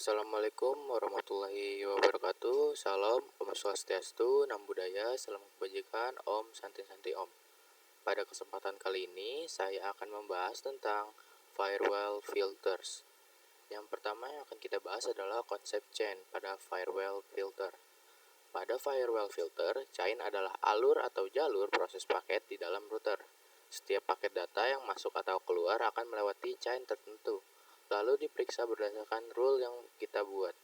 Assalamualaikum warahmatullahi wabarakatuh. Salam, Om Swastiastu, Namo Buddhaya, salam kebajikan, Om Santi Santi Om. Pada kesempatan kali ini, saya akan membahas tentang firewall filters. Yang pertama yang akan kita bahas adalah konsep chain pada firewall filter. Pada firewall filter, chain adalah alur atau jalur proses paket di dalam router. Setiap paket data yang masuk atau keluar akan melewati chain tertentu, lalu diperiksa berdasarkan rule yang kita buat.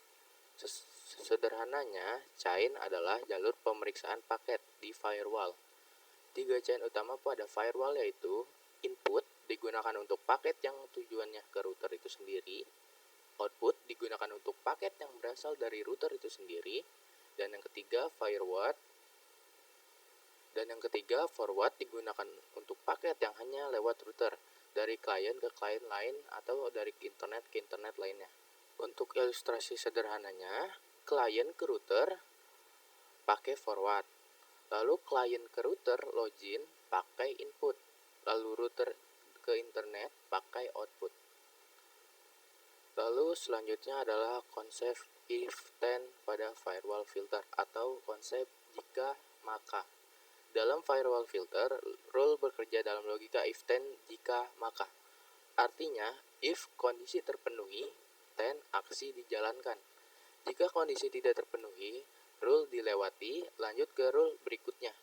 Sederhananya, chain adalah jalur pemeriksaan paket di firewall. 3 chain utama pada firewall yaitu input digunakan untuk paket yang tujuannya ke router itu sendiri, output digunakan untuk paket yang berasal dari router itu sendiri, dan yang ketiga forward digunakan untuk paket yang hanya lewat router dari klien ke klien lain atau dari internet ke internet lainnya. Untuk ilustrasi sederhananya, klien ke router pakai forward, lalu klien ke router login pakai input, lalu router ke internet pakai output. Lalu selanjutnya adalah konsep if-then pada firewall filter atau konsep jika maka. Dalam firewall filter, rule bekerja dalam logika if-then jika maka. Artinya, if kondisi terpenuhi, then aksi dijalankan. Jika kondisi tidak terpenuhi, rule dilewati, lanjut ke rule berikutnya.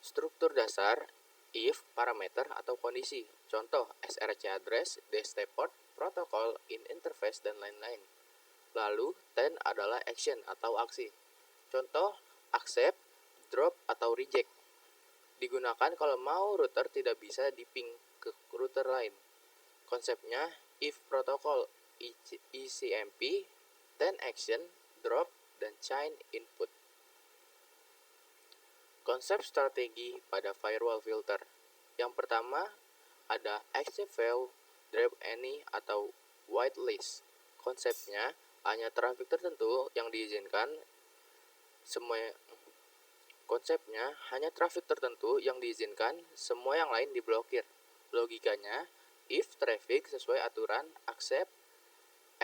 Struktur dasar if, parameter atau kondisi. Contoh SRC address, DHT port, protokol, in interface, dan lain-lain. Lalu, then adalah action atau aksi. Contoh accept, drop, atau reject. Digunakan kalau mau router tidak bisa di-ping ke router lain. Konsepnya if protokol ECMP, then action, drop, dan chain input. Konsep strategi pada firewall filter. Yang pertama ada accept fail, drop any, atau whitelist. Konsepnya hanya traffic tertentu yang diizinkan semua yang lain diblokir. Logikanya, if traffic sesuai aturan, accept,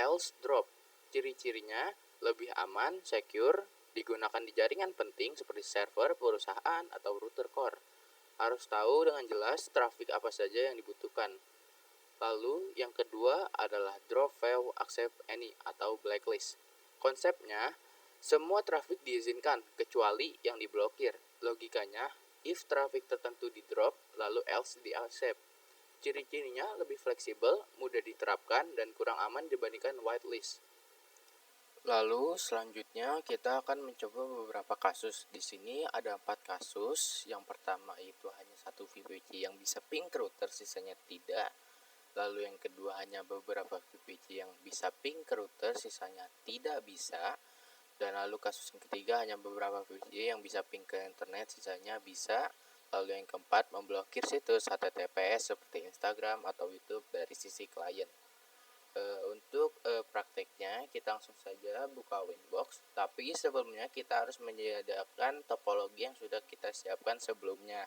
else drop. Ciri-cirinya lebih aman, secure, digunakan di jaringan penting seperti server, perusahaan, atau router core. Harus tahu dengan jelas traffic apa saja yang dibutuhkan. Lalu yang kedua adalah drop fail, accept any, atau blacklist. Konsepnya, semua traffic diizinkan kecuali yang diblokir. Logikanya, if traffic tertentu di drop, lalu else di accept. Ciri-cirinya lebih fleksibel, mudah diterapkan, dan kurang aman dibandingkan whitelist. Lalu selanjutnya kita akan mencoba beberapa kasus. Di sini ada 4 kasus. Yang pertama itu hanya satu VPC yang bisa ping ke router, sisanya tidak. Lalu yang kedua hanya beberapa VPC yang bisa ping ke router, sisanya tidak bisa. Dan lalu kasus yang ketiga hanya beberapa VPC yang bisa ping ke internet, sisanya bisa. Lalu yang keempat memblokir situs HTTPS seperti Instagram atau YouTube dari sisi klien. Untuk prakteknya kita langsung saja buka Winbox, tapi sebelumnya kita harus menyediakan topologi yang sudah kita siapkan sebelumnya.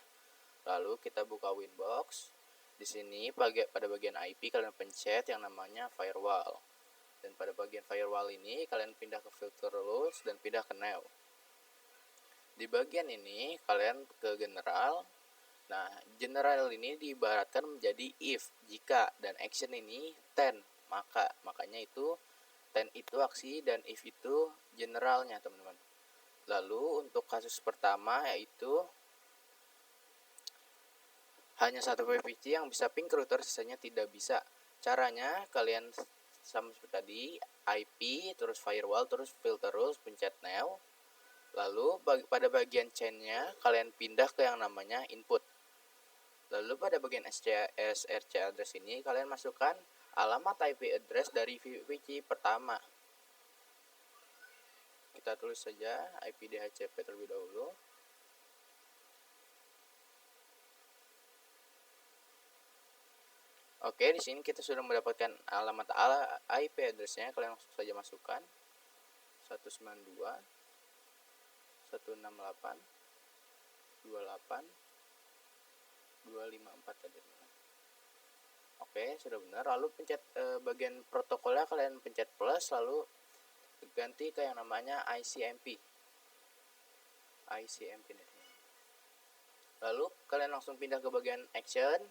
Lalu kita buka Winbox. Di sini pada bagian IP kalian pencet yang namanya firewall. Dan pada bagian firewall ini kalian pindah ke filter rules dan pindah ke new. Di bagian ini kalian ke general. Nah, general ini diibaratkan menjadi if, jika, dan action ini then, makanya itu then itu aksi dan if itu generalnya, teman-teman. Lalu untuk kasus pertama yaitu hanya satu VPC yang bisa ping ke router, sisanya tidak bisa. Caranya kalian sama seperti tadi, IP, terus firewall, terus filter rules, pencet new. Lalu pada bagian chainnya kalian pindah ke yang namanya input. Lalu pada bagian SRC address ini kalian masukkan alamat IP address dari VPC pertama. Kita tulis saja IP DHCP terlebih dahulu. Oke, di sini kita sudah mendapatkan alamat IP address-nya. Kalian langsung saja masukkan 192 168 28 254 tadi. Oke, sudah benar. Lalu pencet bagian protokolnya kalian pencet plus, lalu ganti ke yang namanya ICMP. Lalu kalian langsung pindah ke bagian action.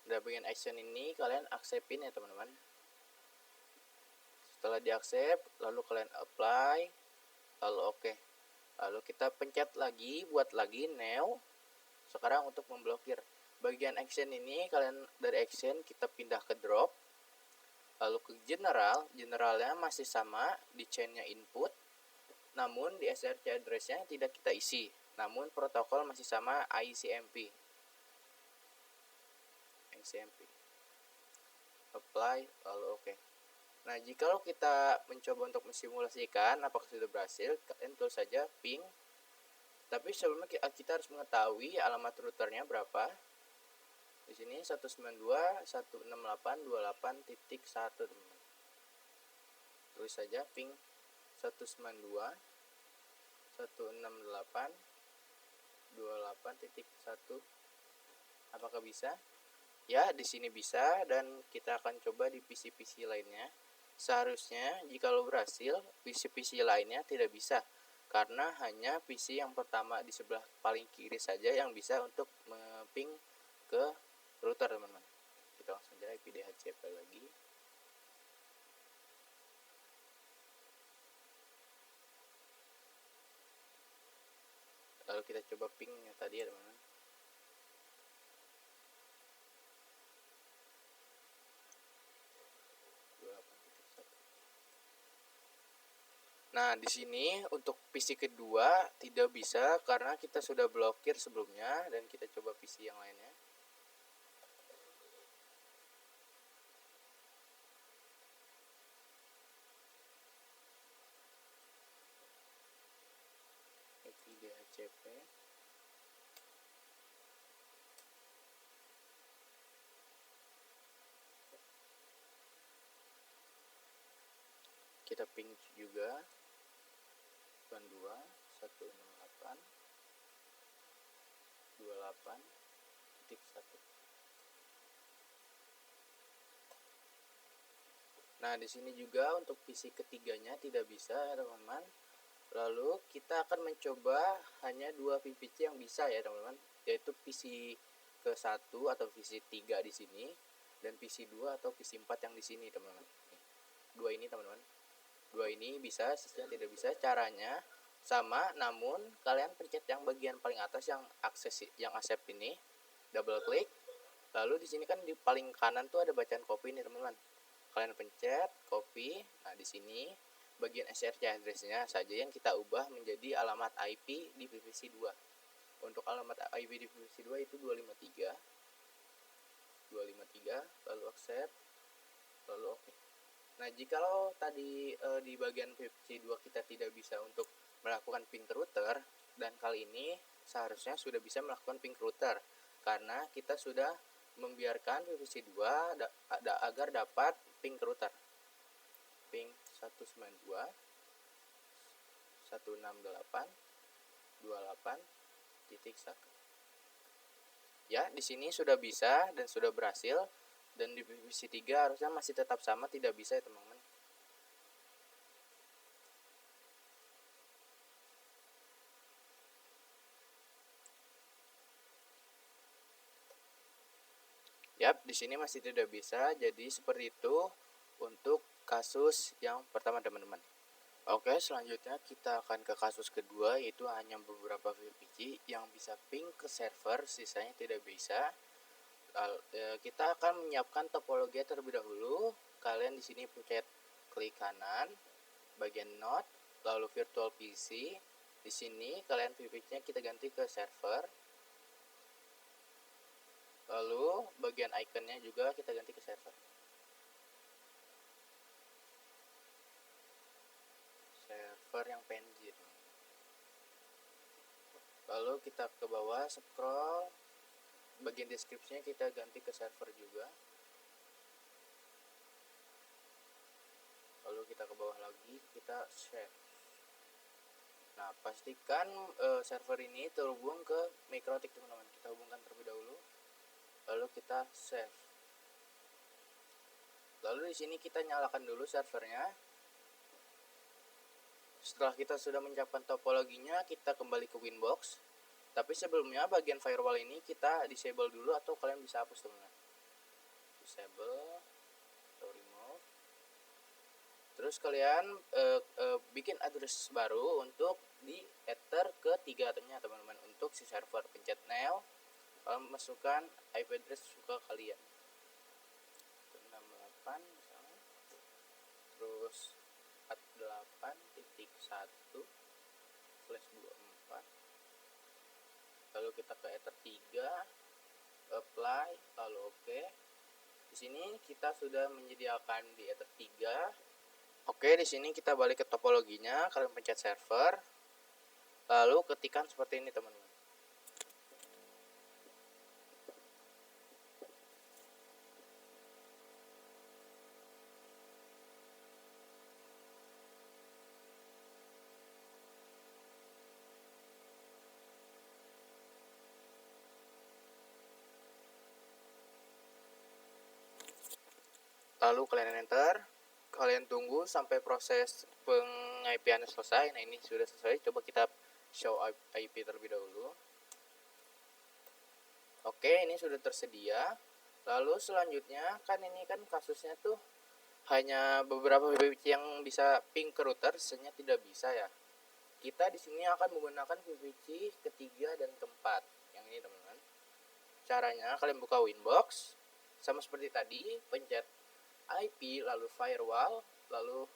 Dari bagian action ini kalian acceptin ya teman-teman. Setelah di accept, lalu kalian apply, lalu oke. Lalu kita pencet lagi, buat lagi new. Sekarang untuk memblokir bagian action ini, kalian dari action kita pindah ke drop, lalu ke generalnya masih sama di chainnya input, namun di src addressnya tidak kita isi, namun protokol masih sama ICMP. Apply, lalu oke. Nah, jikalau kita mencoba untuk mensimulasikan apakah sudah berhasil, kalian tulis saja ping. Tapi sebelumnya kita harus mengetahui alamat routernya berapa. Di sini 192.168.28.1, teman-teman. Tulis saja ping 192.168.28.1. Apakah bisa? Ya, di sini bisa, dan kita akan coba di PC-PC lainnya. Seharusnya jika lo berhasil, PC-PC lainnya tidak bisa, karena hanya PC yang pertama di sebelah paling kiri saja yang bisa untuk meng-ping ke router, teman-teman. Kita langsung aja IP DHCP lagi. Lalu kita coba pingnya tadi ya, teman-teman. Nah, di sini untuk PC kedua tidak bisa karena kita sudah blokir sebelumnya, dan kita coba PC yang lainnya. DHCP. Kita ping juga 192.168.28.1. Nah, di sini juga untuk PC ketiganya tidak bisa ya, teman-teman. Lalu kita akan mencoba hanya 2 VPC yang bisa ya, teman-teman, yaitu PC ke-1 atau PC 3 di sini, dan PC 2 atau PC 4 yang di sini, teman-teman. Dua ini, teman-teman. Dua ini bisa, sisanya tidak bisa. Caranya sama, namun kalian pencet yang bagian paling atas yang accept ini, double klik. Lalu di sini kan di paling kanan tuh ada bacaan copy nih, teman-teman. Kalian pencet copy. Nah, di sini bagian src address-nya saja yang kita ubah menjadi alamat IP di VPC 2. Untuk alamat IP di VPC 2 itu 253, lalu accept, lalu oke. Nah, jikalau tadi di bagian VPC 2 kita tidak bisa untuk melakukan ping router, dan kali ini seharusnya sudah bisa melakukan ping router karena kita sudah membiarkan VPC 2 agar dapat ping router. Ping 192.168.28.1. Ya, di sini sudah bisa dan sudah berhasil, dan di VPC 3 harusnya masih tetap sama, tidak bisa ya, teman-teman. Yap, di sini masih tidak bisa. Jadi seperti itu untuk kasus yang pertama, teman-teman. Oke, selanjutnya kita akan ke kasus kedua, yaitu hanya beberapa VPC yang bisa ping ke server, sisanya tidak bisa. Kita akan menyiapkan topologi terlebih dahulu. Kalian di sini pencet klik kanan, bagian node, lalu virtual PC. Di sini kalian VPC-nya kita ganti ke server. Lalu bagian iconnya juga kita ganti ke server. Server yang PNG. Lalu kita ke bawah scroll, bagian deskripsinya kita ganti ke server juga. Lalu kita ke bawah lagi, kita share. Nah, pastikan server ini terhubung ke MikroTik, teman-teman. Kita hubungkan terlebih dahulu. Lalu kita save. Lalu di sini kita nyalakan dulu servernya. Setelah kita sudah menyiapkan topologinya, kita kembali ke Winbox. Tapi sebelumnya bagian firewall ini kita disable dulu atau kalian bisa hapus teman-teman. Disable atau remove. Terus kalian bikin address baru untuk di ether ke-3-nya teman-teman. Untuk si server, pencet new, kalian masukkan IP address suka kalian. 68 misalnya. Terus 48.1/24. Lalu kita ke ether 3, apply, lalu oke. Di sini kita sudah menyediakan di ether 3. Oke, di sini kita balik ke topologinya, kalian pencet server. Lalu ketikkan seperti ini, teman-teman. Lalu kalian enter. Kalian tunggu sampai proses peng-IP-annya selesai. Nah, ini sudah selesai. Coba kita show IP terlebih dahulu. Oke, ini sudah tersedia. Lalu selanjutnya, kan ini kan kasusnya tuh hanya beberapa VPC yang bisa ping ke router, sisanya tidak bisa ya. Kita di sini akan menggunakan VPC ketiga dan keempat. Yang ini, teman-teman. Caranya, kalian buka Winbox. Sama seperti tadi, pencet IP, lalu firewall, lalu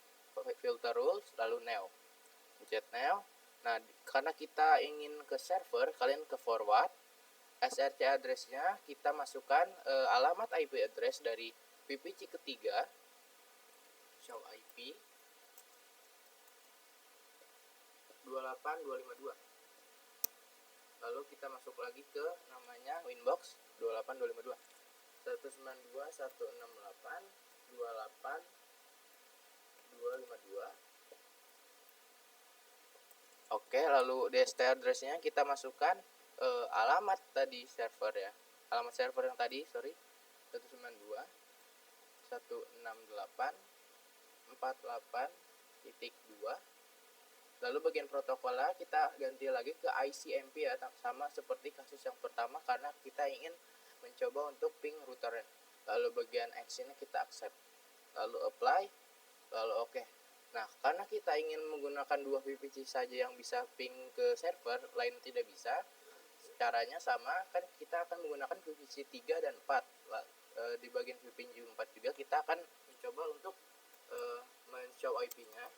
filter rules, lalu new. Pencet new. Nah, karena kita ingin ke server, kalian ke forward. SRC address-nya kita masukkan alamat IP address dari VPC ketiga. Show IP 28252. Lalu kita masuk lagi ke namanya Winbox 28252. 192.168.28.252. Oke, lalu DST address-nya kita masukkan alamat tadi server ya. Alamat server yang tadi, 192.168.48.2. Lalu bagian protokolnya kita ganti lagi ke ICMP ya, sama seperti kasus yang pertama karena kita ingin mencoba untuk ping routernya. Lalu bagian actionnya kita accept, lalu apply, lalu oke. Nah, karena kita ingin menggunakan 2 VPC saja yang bisa ping ke server, lain tidak bisa. Caranya sama, kan kita akan menggunakan VPC 3 dan 4. Di bagian VPC 4 juga kita akan mencoba untuk men-show IP-nya.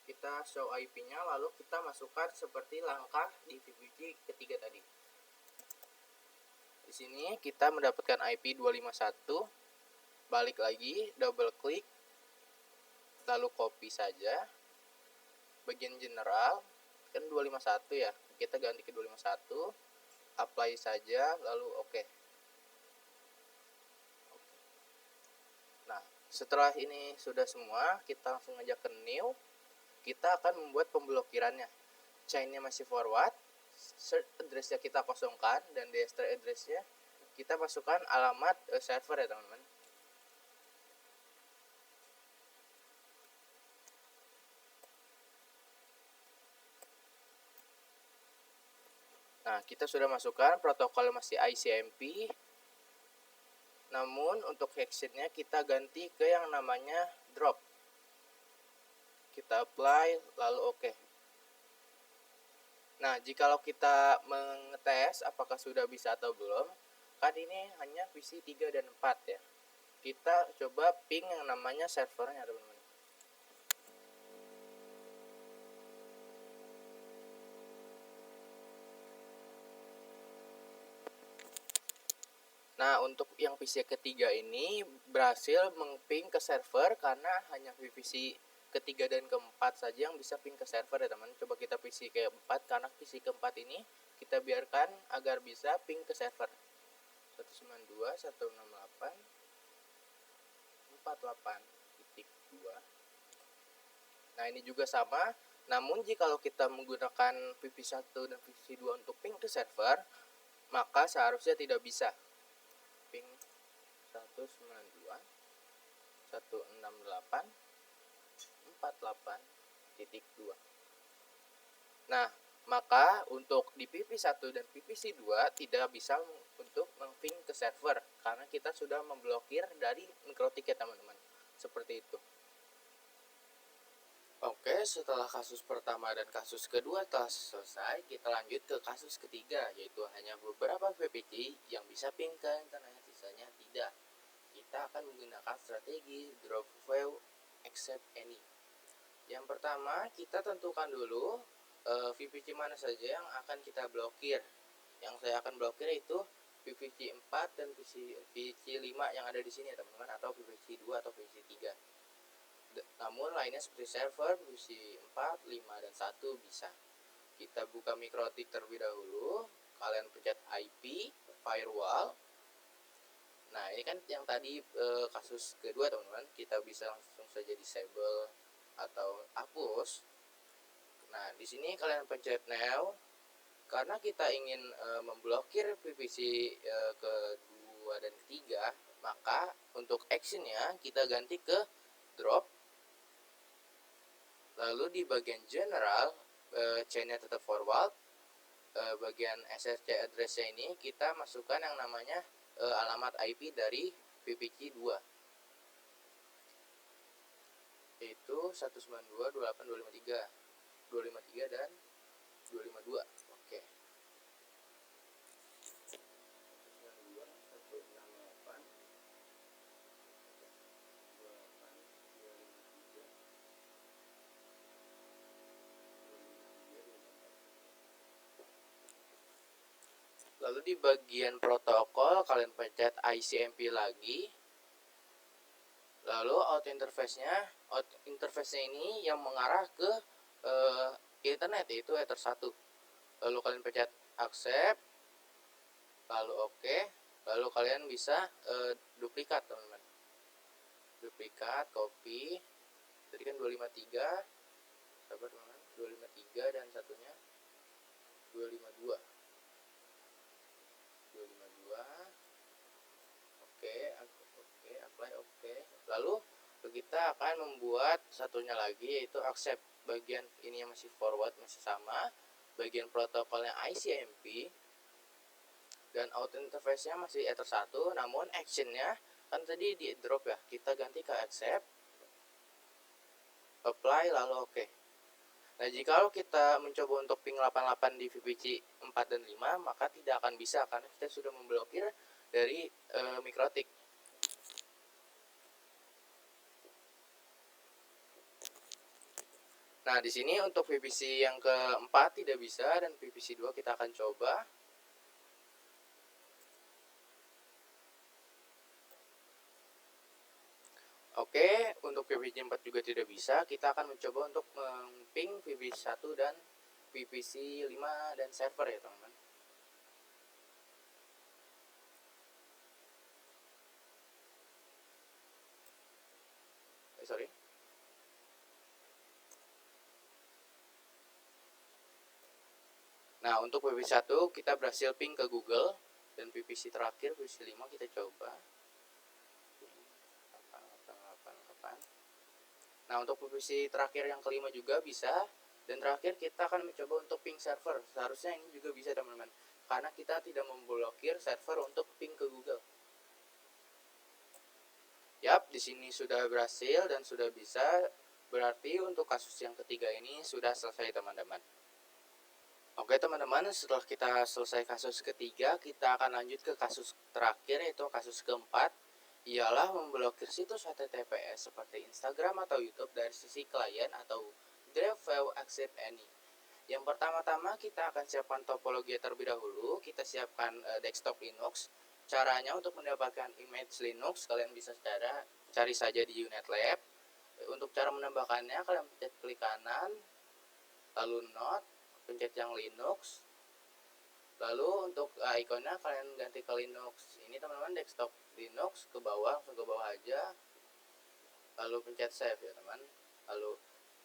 Kita show IP-nya, lalu kita masukkan seperti langkah di VPC ketiga tadi. Di sini kita mendapatkan IP 251. Balik lagi, double klik, lalu copy saja. Bagian general, kan 251 ya. Kita ganti ke 251. Apply saja, lalu oke. Nah, setelah ini sudah semua, kita langsung aja ke new. Kita akan membuat pemblokirannya. Chainnya masih forward, search address-nya kita kosongkan, dan DST address-nya kita masukkan alamat server ya teman-teman. Nah, kita sudah masukkan protokol masih ICMP. Namun untuk hexitnya kita ganti ke yang namanya drop. Kita apply, lalu oke. Nah, jikalau kita mengetes apakah sudah bisa atau belum, kan ini hanya VPC 3 dan 4 ya. Kita coba ping yang namanya servernya, teman-teman. Nah, untuk yang VPC ketiga ini berhasil meng-ping ke server karena hanya VPC ketiga dan keempat saja yang bisa ping ke server ya teman. Coba kita VPC keempat, karena VPC keempat ini kita biarkan agar bisa ping ke server. 192.168.48.2. Nah, ini juga sama. Namun jikalau kita menggunakan VPC 1 dan VPC 2 untuk ping ke server, maka seharusnya tidak bisa. Ping 192.168.48.2. 192.168.2. Nah, maka untuk di PVC1 dan PVC2 tidak bisa untuk meng-ping ke server karena kita sudah memblokir dari mikrotik ya teman-teman. Seperti itu. Oke, setelah kasus pertama dan kasus kedua telah selesai, kita lanjut ke kasus ketiga, yaitu hanya beberapa VPC yang bisa ping ke internet, sisanya tidak. Kita akan menggunakan strategi drop file except any. Yang pertama, kita tentukan dulu VPC mana saja yang akan kita blokir. Yang saya akan blokir itu VPC 4 dan VPC 5 yang ada di sini ya teman-teman, atau VPC 2 atau VPC 3. Namun lainnya seperti server, VPC 4, 5, dan 1 bisa. Kita buka mikrotik terlebih dahulu. Kalian pencet IP, firewall. Nah, ini kan yang tadi kasus kedua teman-teman. Kita bisa langsung saja disable atau hapus. Nah, di sini kalian pencet now. Karena kita ingin memblokir PVC kedua dan ketiga, maka untuk actionnya kita ganti ke drop. Lalu di bagian general, chainnya tetap forward. Bagian SSC address-nya ini kita masukkan yang namanya alamat IP dari PVC 2, yaitu 192.168.253, 253 dan 252. Oke. 192.168.253. Lalu di bagian protokol kalian pencet ICMP lagi. Lalu out interface-nya ini yang mengarah ke internet, yaitu Ether 1. Lalu kalian pencet accept, lalu oke, lalu kalian bisa duplikat teman-teman. Duplikat, copy. Tadi kan 253. Sabar teman-teman, 253 dan satunya 252. 252. Oke, apply oke. Lalu kita akan membuat satunya lagi, yaitu accept. Bagian ini masih forward, masih sama. Bagian protokolnya ICMP. Dan out interface-nya masih Ether 1, namun action-nya kan tadi di drop ya. Kita ganti ke accept, apply, lalu oke. Nah, jika kita mencoba untuk ping 88 di VPC 4 dan 5, maka tidak akan bisa karena kita sudah memblokir dari mikrotik. Nah, di sini untuk VPC yang keempat tidak bisa, dan VPC 2 kita akan coba. Oke, untuk VPC 4 juga tidak bisa. Kita akan mencoba untuk meng-ping VPC 1 dan VPC 5 dan server ya, teman-teman. Sorry. Nah, untuk VPC 1 kita berhasil ping ke Google, dan VPC terakhir, VPC 5 kita coba. Nah, untuk VPC terakhir yang kelima juga bisa, dan terakhir kita akan mencoba untuk ping server. Seharusnya ini juga bisa teman-teman, karena kita tidak memblokir server untuk ping ke Google. Yap, di sini sudah berhasil dan sudah bisa. Berarti untuk kasus yang ketiga ini sudah selesai teman-teman. Oke teman-teman, setelah kita selesai kasus ketiga, kita akan lanjut ke kasus terakhir, yaitu kasus keempat. Ialah memblokir situs HTTPS seperti Instagram atau YouTube dari sisi klien atau drop file accept any. Yang pertama-tama kita akan siapkan topologi terlebih dahulu. Kita siapkan desktop Linux. Caranya untuk mendapatkan image Linux, kalian bisa cari saja di UNetLab. Untuk cara menambahkannya, kalian pencet klik kanan, lalu not, pencet yang Linux. Lalu untuk ikonnya kalian ganti ke Linux. Ini teman-teman desktop Linux, ke bawah, langsung ke bawah aja. Lalu pencet save ya teman. Lalu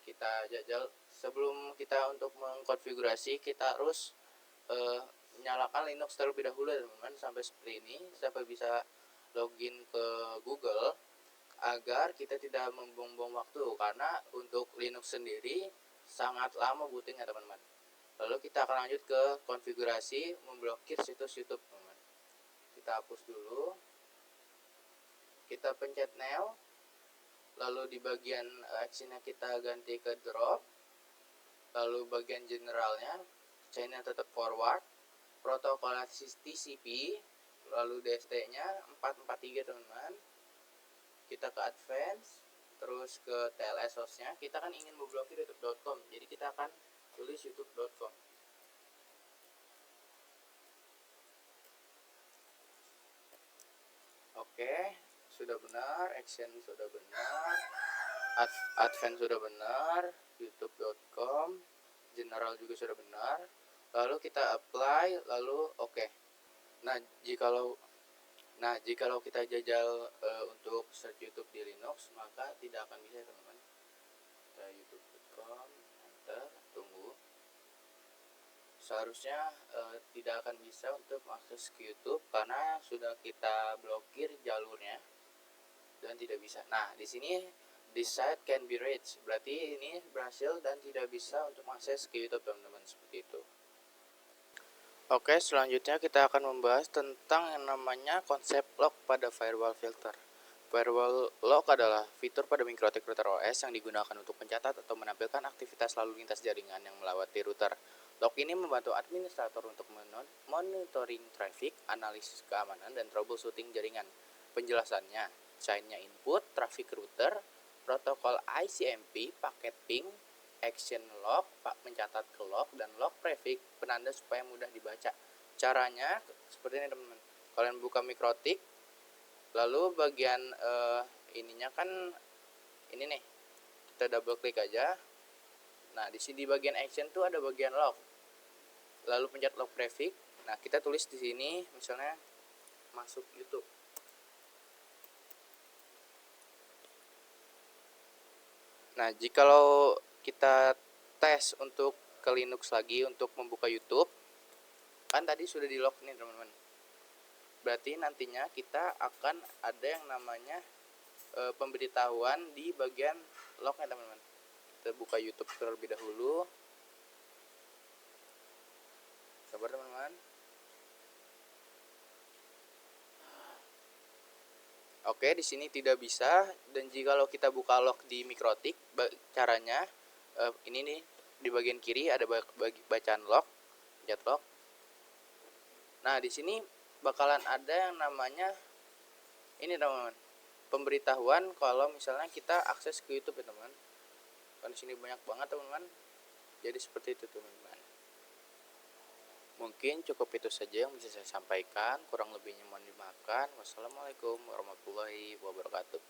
kita jajal. Sebelum kita untuk mengkonfigurasi, kita harus nyalakan Linux terlebih dahulu ya teman-teman, sampai seperti ini, sampai bisa login ke Google. agar kita tidak membuang-buang waktu, karena untuk Linux sendiri sangat lama bootingnya teman-teman. Lalu kita akan lanjut ke konfigurasi memblokir situs YouTube teman-teman. Kita hapus dulu, kita pencet nail, lalu di bagian actionnya kita ganti ke drop, lalu bagian generalnya channel tetap forward, protokol TCP, lalu DST nya 443 teman-teman. Kita ke advance, terus ke TLS hostnya. Kita kan ingin memblokir youtube.com, jadi kita akan tulis youtube.com. Oke, sudah benar, action sudah benar, advance sudah benar, youtube.com, general juga sudah benar. Lalu kita apply, lalu oke. Nah, jikalau kita jajal untuk search YouTube di Linux, maka tidak akan bisa teman-teman. Kita youtube.com, enter, tunggu. Seharusnya tidak akan bisa untuk akses ke YouTube karena sudah kita blokir jalurnya dan tidak bisa. Nah, di sini this site can be reached, berarti ini berhasil dan tidak bisa untuk akses ke YouTube teman-teman, seperti itu. Oke, selanjutnya kita akan membahas tentang yang namanya konsep lock pada firewall filter. Firewall lock adalah fitur pada MikroTik router OS yang digunakan untuk mencatat atau menampilkan aktivitas lalu lintas jaringan yang melewati router. Lock ini membantu administrator untuk monitoring traffic, analisis keamanan, dan troubleshooting jaringan. Penjelasannya, chainnya input, traffic router, protokol ICMP, paket ping, action log, mencatat ke log, dan log prefix, penanda supaya mudah dibaca. Caranya seperti ini teman-teman. Kalian buka MikroTik, lalu bagian ininya kan ini nih, kita double klik aja. Nah, di sini di bagian action tuh ada bagian log. Lalu pencet log prefix. Nah, kita tulis di sini misalnya masuk YouTube. Nah, jikalau kita tes untuk ke Linux lagi untuk membuka YouTube, kan tadi sudah di lock nih teman-teman. Berarti nantinya kita akan ada yang namanya pemberitahuan di bagian locknya teman-teman. Kita buka YouTube terlebih dahulu. Sabar teman-teman. Oke, di sini tidak bisa, dan jikalau kita buka lock di MikroTik, caranya ini nih, di bagian kiri ada bacaan lock, pencet lock. Nah, di sini bakalan ada yang namanya ini teman-teman, pemberitahuan kalau misalnya kita akses ke YouTube ya teman-teman. Kan di sini banyak banget teman-teman. Jadi seperti itu teman-teman. Mungkin cukup itu saja yang bisa saya sampaikan, kurang lebihnya mohon dimaafkan. Wassalamualaikum warahmatullahi wabarakatuh.